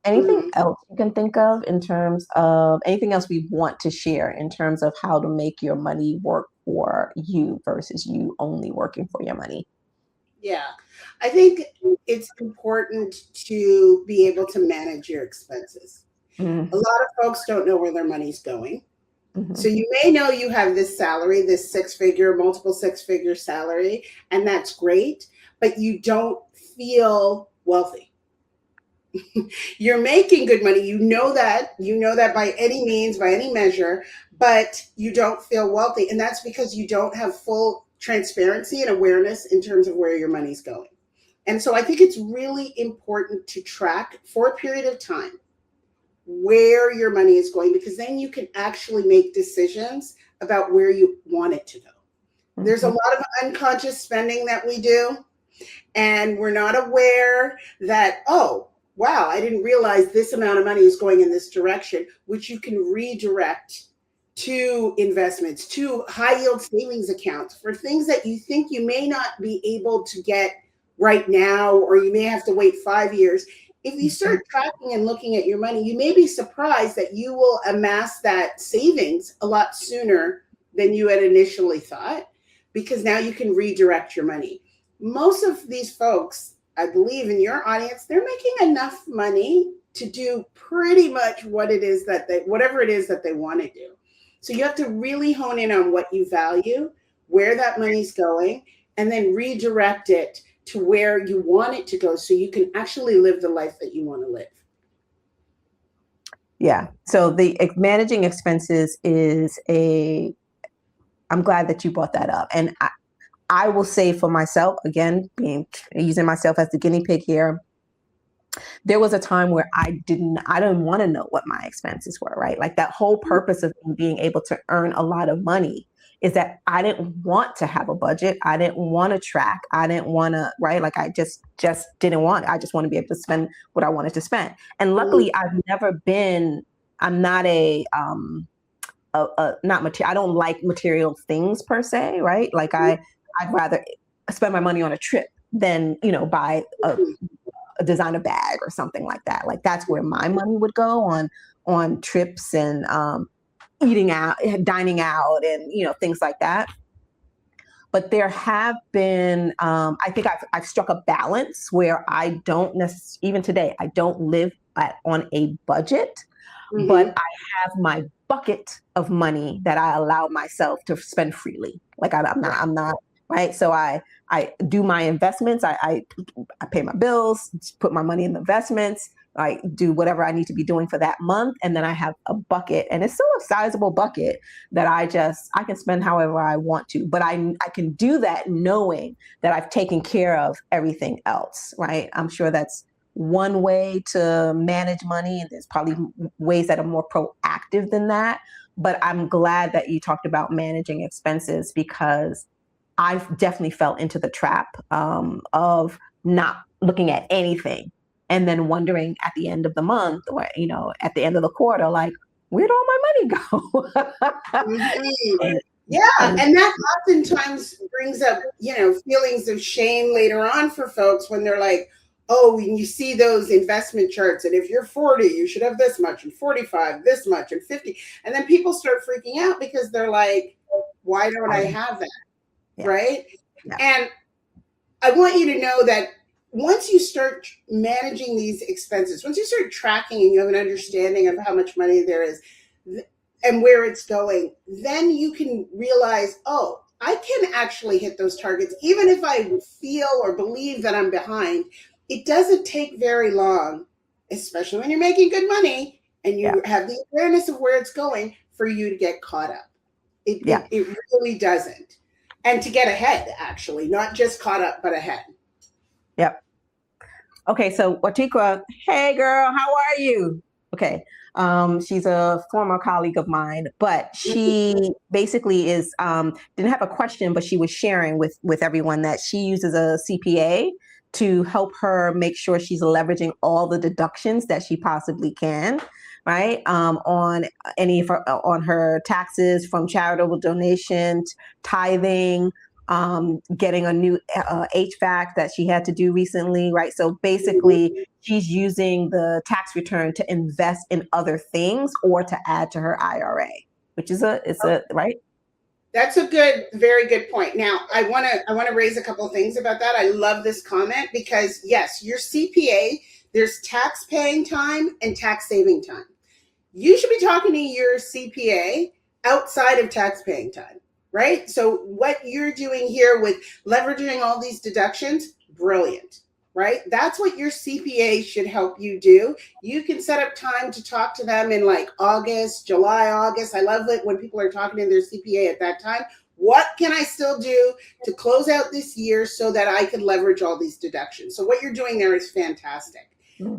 [SPEAKER 2] Anything else you can think of in terms of anything else we want to share in terms of how to make your money work for you versus you only working for your money?
[SPEAKER 1] Yeah, I think it's important to be able to manage your expenses. Mm-hmm. A lot of folks don't know where their money's going. Mm-hmm. So you may know you have this salary, this multiple six-figure salary, and that's great, but you don't feel wealthy. You're making good money. You know that by any means, by any measure, but you don't feel wealthy. And that's because you don't have full transparency and awareness in terms of where your money's going. And so I think it's really important to track for a period of time where your money is going, because then you can actually make decisions about where you want it to go. Mm-hmm. There's a lot of unconscious spending that we do, and we're not aware that, oh, wow, I didn't realize this amount of money is going in this direction, which you can redirect to investments, to high yield savings accounts for things that you think you may not be able to get right now, or you may have to wait 5 years. If you start tracking and looking at your money, you may be surprised that you will amass that savings a lot sooner than you had initially thought, because now you can redirect your money. Most of these folks, I believe in your audience, they're making enough money to do pretty much whatever it is that they want to do. So you have to really hone in on what you value, where that money's going, and then redirect it to where you want it to go so you can actually live the life that you want to live.
[SPEAKER 2] Yeah. So the managing expenses I'm glad that you brought that up. And I will say for myself, again, using myself as the guinea pig here, there was a time where I didn't want to know what my expenses were, right? Like that whole purpose of being able to earn a lot of money is that I didn't want to have a budget. I didn't want to track. I didn't want to, right? Like I just didn't want it. I just want to be able to spend what I wanted to spend. And luckily I'm not not material. I don't like material things per se, right? Like I'd rather spend my money on a trip than, buy a designer bag or something like that. Like that's where my money would go on trips and eating out, dining out, and things like that. But there have been, I think I've struck a balance where I don't even today, I don't live on a budget, but I have my bucket of money that I allow myself to spend freely. Like I'm not right. So I do my investments. I pay my bills, put my money in the investments. I do whatever I need to be doing for that month. And then I have a bucket, and it's still a sizable bucket that I can spend however I want to, but I can do that knowing that I've taken care of everything else, right? I'm sure that's one way to manage money. And there's probably ways that are more proactive than that. But I'm glad that you talked about managing expenses, because I've definitely fell into the trap of not looking at anything and then wondering at the end of the month or, at the end of the quarter, like, where'd all my money go?
[SPEAKER 1] Yeah, and that oftentimes brings up, feelings of shame later on for folks when they're like, oh, when you see those investment charts, and if you're 40, you should have this much, and 45, this much, and 50. And then people start freaking out because they're like, why don't I have that?
[SPEAKER 2] Yeah.
[SPEAKER 1] Right?
[SPEAKER 2] Yeah.
[SPEAKER 1] And I want you to know that once you start managing these expenses, once you start tracking and you have an understanding of how much money there is and where it's going, then you can realize, oh, I can actually hit those targets. Even if I feel or believe that I'm behind, it doesn't take very long, especially when you're making good money and you have the awareness of where it's going, for you to get caught up. It really doesn't. And to get ahead, actually, not just caught up, but ahead.
[SPEAKER 2] Yep. Okay, so Watikwa, hey girl, how are you? Okay, she's a former colleague of mine, but she basically is didn't have a question, but she was sharing with everyone that she uses a CPA to help her make sure she's leveraging all the deductions that she possibly can, right? On on her taxes, from charitable donations, tithing, getting a new HVAC that she had to do recently, right? So basically, she's using the tax return to invest in other things or to add to her IRA, which is right.
[SPEAKER 1] That's a very good point. Now, I want to raise a couple of things about that. I love this comment because yes, your CPA, there's tax paying time and tax saving time. You should be talking to your CPA outside of tax paying time, right? So what you're doing here with leveraging all these deductions, brilliant, right? That's what your CPA should help you do. You can set up time to talk to them in like August, July, August. I love it when people are talking to their CPA at that time. What can I still do to close out this year so that I can leverage all these deductions? So what you're doing there is fantastic.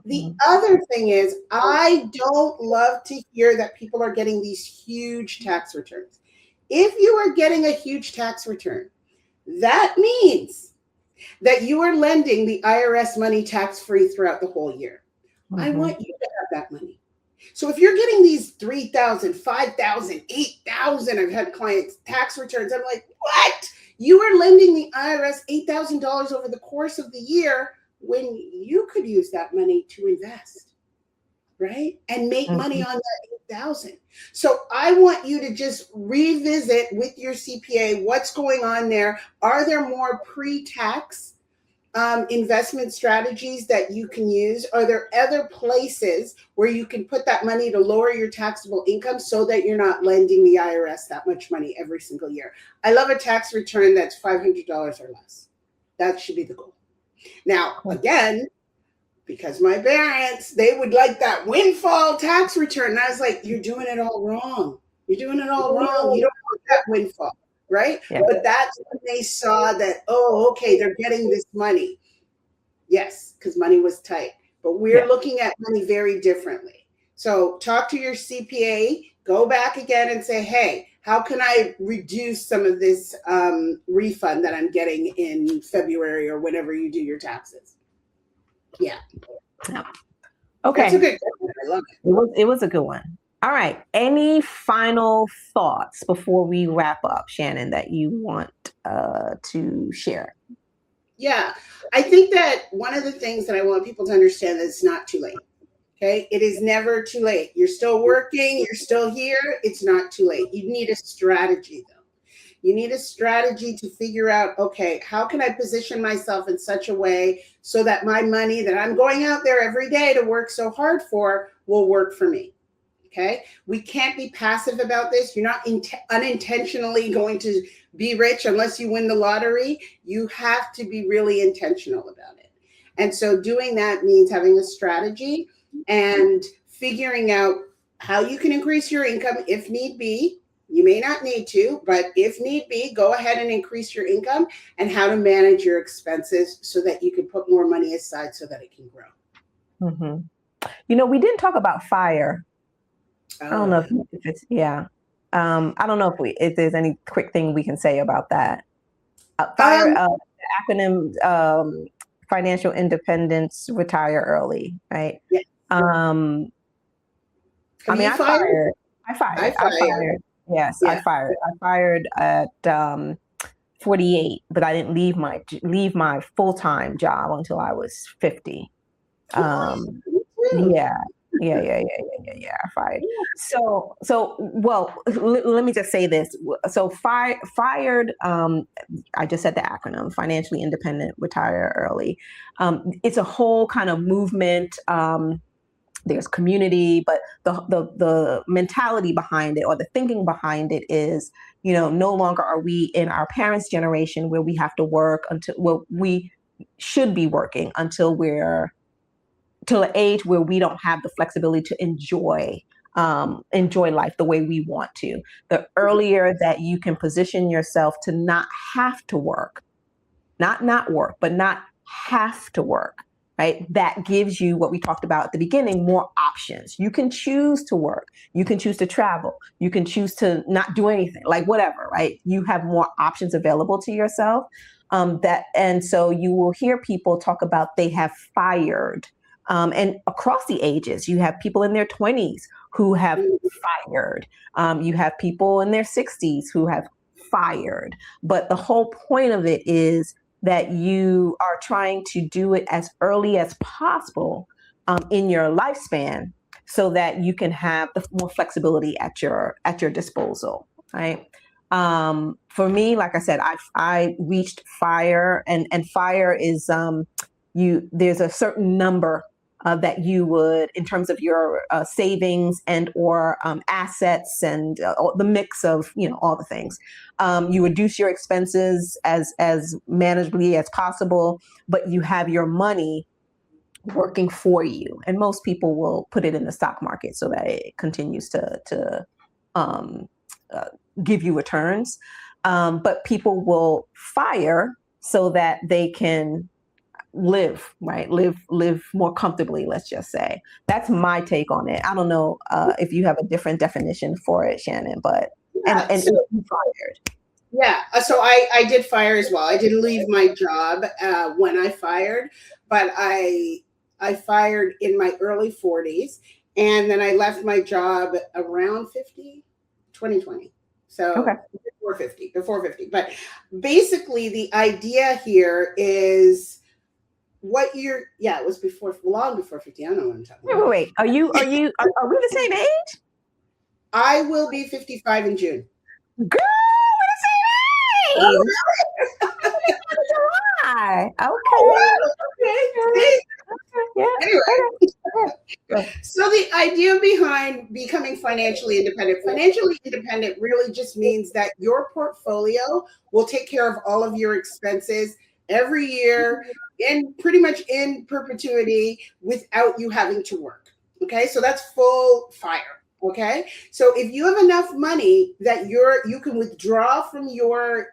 [SPEAKER 1] The other thing is, I don't love to hear that people are getting these huge tax returns. If you are getting a huge tax return, that means that you are lending the IRS money tax-free throughout the whole year. I want you to have that money. So if you're getting these 3,000, 5,000, 8,000, I've had clients tax returns, I'm like, what? You are lending the IRS $8,000 over the course of the year when you could use that money to invest, right? And make money on that 8,000. So I want you to just revisit with your CPA what's going on there. Are there more pre-tax investment strategies that you can use? Are there other places where you can put that money to lower your taxable income so that you're not lending the IRS that much money every single year? I love a tax return that's $500 or less. That should be the goal. Now, again, because my parents, they would like that windfall tax return. And I was like, you're doing it all wrong. You're doing it all wrong. You don't want that windfall, right? Yeah. But that's when they saw that, oh, okay, they're getting this money. Yes, because money was tight. But we're looking at money very differently. So talk to your CPA, go back again and say, hey, how can I reduce some of this refund that I'm getting in February or whenever you do your taxes? Yeah.
[SPEAKER 2] Okay.
[SPEAKER 1] That's a good question. I love it.
[SPEAKER 2] It was a good one. All right. Any final thoughts before we wrap up, Shannon, that you want to share?
[SPEAKER 1] Yeah. I think that one of the things that I want people to understand is it's not too late. Okay. It is never too late. You're still working. You're still here. It's not too late. You need a strategy, though. You need a strategy to figure out, okay, how can I position myself in such a way so that my money that I'm going out there every day to work so hard for will work for me? Okay. We can't be passive about this. You're not unintentionally going to be rich unless you win the lottery. You have to be really intentional about it. And so doing that means having a strategy and figuring out how you can increase your income if need be. You may not need to, but if need be, go ahead and increase your income, and how to manage your expenses so that you can put more money aside so that it can grow.
[SPEAKER 2] You know, we didn't talk about FIRE. I don't know if it's, I don't know if there's any quick thing we can say about that. FIRE, the acronym, Financial Independence, Retire Early, right?
[SPEAKER 1] Yeah.
[SPEAKER 2] I fired. Yes, I
[SPEAKER 1] Yeah.
[SPEAKER 2] fired. I fired at 48, but I didn't leave my full-time job until I was 50.
[SPEAKER 1] Really?
[SPEAKER 2] Um,
[SPEAKER 1] Me too.
[SPEAKER 2] yeah, yeah. I fired. Well, let me just say this. So, fired. I just said the acronym: financially independent, retire early. It's a whole kind of movement. There's community, but the mentality behind it or the thinking behind it is, no longer are we in our parents' generation where we have to work until, well, we should be working until we're till an age where we don't have the flexibility to enjoy life the way we want to. The earlier that you can position yourself to not have to work, not work, but not have to work, right? That gives you what we talked about at the beginning, more options. You can choose to work. You can choose to travel. You can choose to not do anything, like whatever, right? You have more options available to yourself. And so you will hear people talk about they have fired. And across the ages, you have people in their 20s who have fired. You have people in their 60s who have fired. But the whole point of it is that you are trying to do it as early as possible in your lifespan, so that you can have the more flexibility at your disposal, right? For me, like I said, I reached fire, and fire is there's a certain number that you would, in terms of your savings and or assets, and the mix of all the things. You reduce your expenses as manageably as possible, but you have your money working for you. And most people will put it in the stock market so that it continues to um, uh, give you returns. But people will fire so that they can live, right? Live more comfortably, let's just say. That's my take on it. I don't know if you have a different definition for it, Shannon, but
[SPEAKER 1] Yeah.
[SPEAKER 2] and
[SPEAKER 1] So,
[SPEAKER 2] you fired.
[SPEAKER 1] yeah. So I did fire as well. I didn't leave my job when I fired, but I fired in my early 40s, and then I left my job around 50, 2020.
[SPEAKER 2] Okay.
[SPEAKER 1] So before 50. But basically the idea here is it was long before 50. I don't know what I'm talking
[SPEAKER 2] Wait,
[SPEAKER 1] about.
[SPEAKER 2] wait, wait. Are we the same age?
[SPEAKER 1] I will be 55 in June.
[SPEAKER 2] Girl, we're the
[SPEAKER 1] Oh,
[SPEAKER 2] same age. July.
[SPEAKER 1] oh,
[SPEAKER 2] Okay.
[SPEAKER 1] wow. Okay. See?
[SPEAKER 2] Yeah.
[SPEAKER 1] Anyway,
[SPEAKER 2] Okay.
[SPEAKER 1] so the idea behind becoming financially independent really just means that your portfolio will take care of all of your expenses every year, in pretty much in perpetuity, without you having to work. Okay, so that's full fire. Okay, so if you have enough money that you can withdraw from your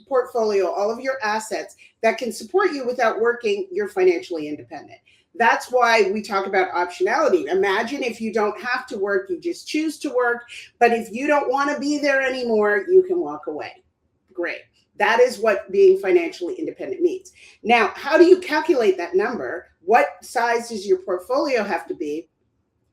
[SPEAKER 1] portfolio all of your assets that can support you without working, you're financially independent. That's why we talk about optionality. Imagine if you don't have to work, you just choose to work. But if you don't want to be there anymore, you can walk away. Great. That is what being financially independent means. Now, how do you calculate that number? What size does your portfolio have to be?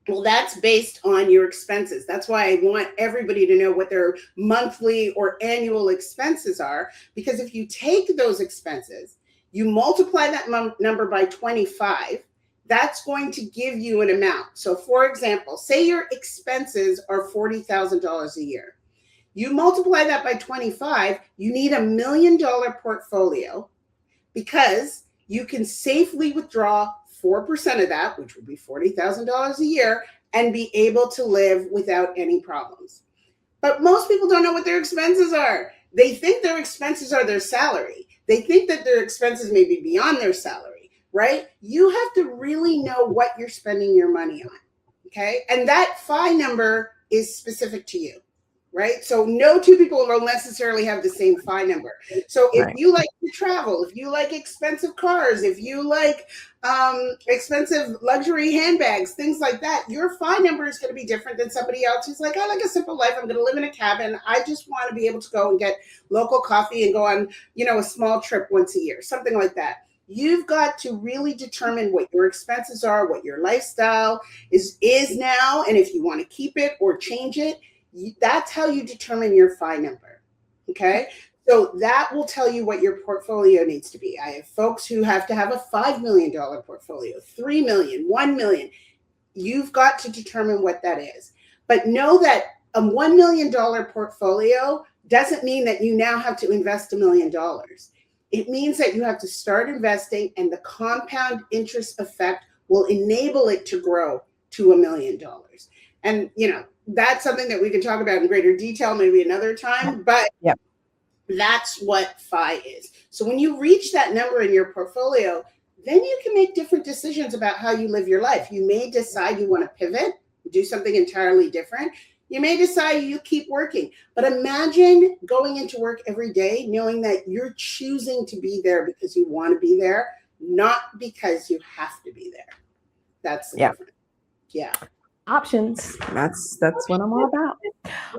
[SPEAKER 1] Well, that's based on your expenses. That's why I want everybody to know what their monthly or annual expenses are, because if you take those expenses, you multiply that number by 25, that's going to give you an amount. So, for example, say your expenses are $40,000 a year. You multiply that by 25, you need $1 million portfolio, because you can safely withdraw 4% of that, which would be $40,000 a year, and be able to live without any problems. But most people don't know what their expenses are. They think their expenses are their salary. They think that their expenses may be beyond their salary, right? You have to really know what you're spending your money on, okay? And that FI number is specific to you, right? So no two people will necessarily have the same FI number. So if
[SPEAKER 2] Right.
[SPEAKER 1] you like to travel, if you like expensive cars, if you like expensive luxury handbags, things like that, your FI number is going to be different than somebody else who's like, I like a simple life. I'm going to live in a cabin. I just want to be able to go and get local coffee and go on, a small trip once a year, something like that. You've got to really determine what your expenses are, what your lifestyle is now, and if you want to keep it or change it. That's how you determine your FI number. Okay. So that will tell you what your portfolio needs to be. I have folks who have to have a $5 million portfolio, 3 million, 1 million. You've got to determine what that is. But know that a $1 million portfolio doesn't mean that you now have to invest $1 million. It means that you have to start investing, and the compound interest effect will enable it to grow to $1 million. And, that's something that we can talk about in greater detail maybe another time, but
[SPEAKER 2] Yep.
[SPEAKER 1] That's what FI is. So when you reach that number in your portfolio, then you can make different decisions about how you live your life. You may decide you want to pivot, do something entirely different. You may decide you keep working. But imagine going into work every day knowing that you're choosing to be there because you want to be there, not because you have to be there. That's the difference. Yeah.
[SPEAKER 2] Options. That's what I'm all about.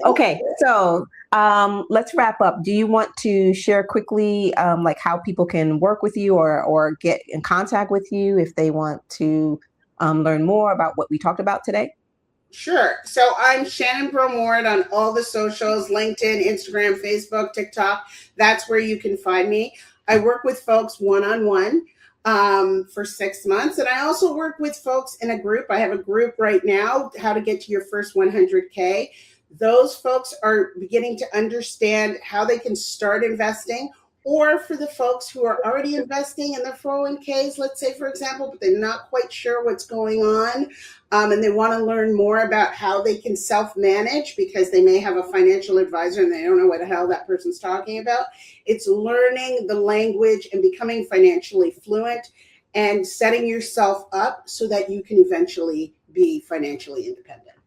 [SPEAKER 2] Okay, so let's wrap up. Do you want to share quickly like how people can work with you or get in contact with you if they want to learn more about what we talked about today?
[SPEAKER 1] Sure. So I'm Shannon Brome-Ward on all the socials, LinkedIn, Instagram, Facebook, TikTok. That's where you can find me. I work with folks one-on-one for 6 months. And I also work with folks in a group. I have a group right now, how to get to your first 100K. Those folks are beginning to understand how they can start investing, or for the folks who are already investing in their 401ks, let's say, for example, but they're not quite sure what's going on, and they want to learn more about how they can self-manage because they may have a financial advisor and they don't know what the hell that person's talking about. It's learning the language and becoming financially fluent and setting yourself up so that you can eventually be financially independent.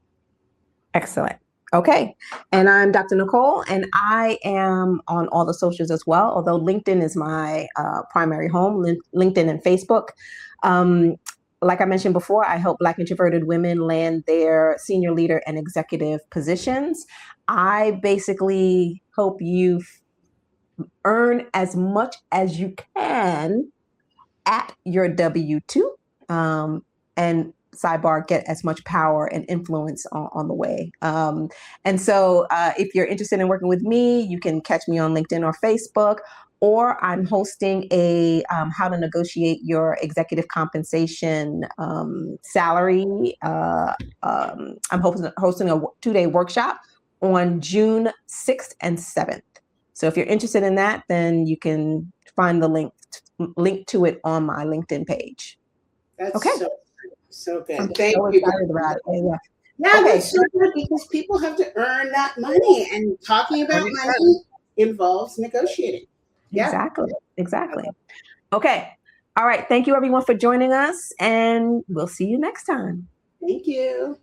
[SPEAKER 2] Excellent. Okay. And I'm Dr. Nicole, and I am on all the socials as well, although LinkedIn is my primary home, LinkedIn and Facebook. Like I mentioned before, I help Black introverted women land their senior leader and executive positions. I basically help you earn as much as you can at your W-2 and sidebar, get as much power and influence on the way. And so if you're interested in working with me, you can catch me on LinkedIn or Facebook, or I'm hosting a how to negotiate your executive compensation salary. I'm hosting a 2-day workshop on June 6th and 7th. So if you're interested in that, then you can find the link to it on my LinkedIn page.
[SPEAKER 1] That's
[SPEAKER 2] okay.
[SPEAKER 1] So good.
[SPEAKER 2] I'm
[SPEAKER 1] Thank
[SPEAKER 2] so
[SPEAKER 1] you.
[SPEAKER 2] excited about it.
[SPEAKER 1] Yeah, that's so good because people have to earn that money, and talking about money involves negotiating. Yeah.
[SPEAKER 2] Exactly. Okay. All right. Thank you, everyone, for joining us, and we'll see you next time.
[SPEAKER 1] Thank you.